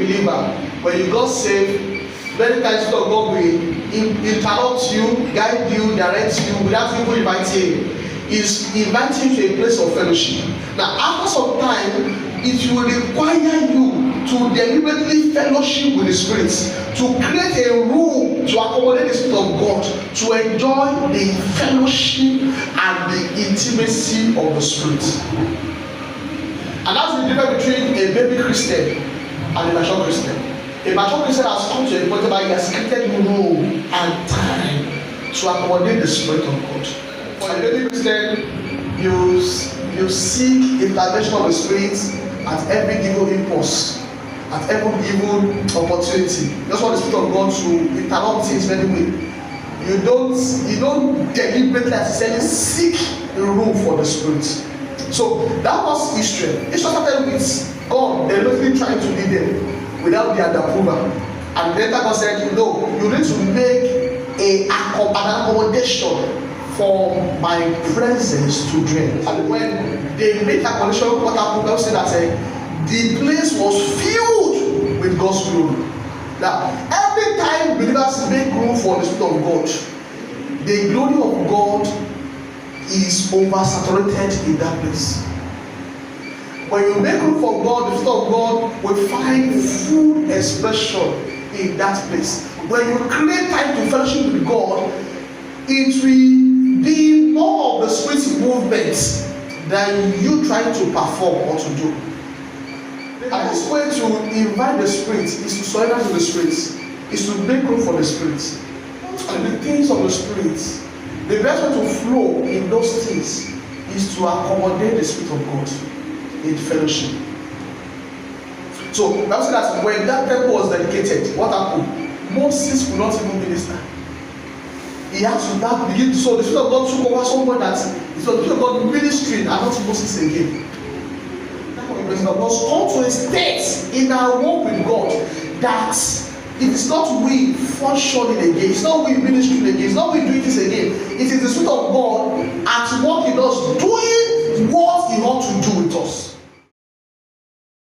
believer, when you got saved, very times Spirit of God will interrupt you, guide you, direct you without even inviting you. Is inviting you to a place of fellowship. Now, after some time, it will require you to deliberately fellowship with the Spirit, to create a room to accommodate the Spirit of God, to enjoy the fellowship and the intimacy of the Spirit. And that's the difference between a baby Christian and a mature Christian. A mature Christian has come to a point where he has created room and time to accommodate the Spirit of God. For a baby Christian, you seek intervention of the Spirit at every given impulse, at every given opportunity. Just want the Spirit of God to interrupt things very well. You don't deliberately necessarily seek a room for the Spirit. So that was Israel. Israel started with God deliberately trying to lead them without their approval. And later God said, no, you need to make an accommodation for my presence to dwell. And when they made accommodation, what happened? God said that the place was filled with God's glory. Now, every time believers make room for the Spirit of God, the glory of God is oversaturated in that place. When you make room for God, the Spirit of God will find full expression in that place. When you create time to fellowship with God, it will be more of the Spirit's movement than you trying to perform or to do. And this way to invite the Spirit is to surrender to the Spirit, is to make room for the Spirit. And the things of the Spirit, the best way to flow in those things is to accommodate the Spirit of God in fellowship. So that was that when that temple was dedicated, what happened? Moses could not even minister. He had to now begin. So the Spirit of God took over someone that the Spirit of God ministering and not Moses again. Because God come to a state in our walk with God that it is not we functioning again, it's not we ministering again, it's not we doing this again. It is the Spirit of God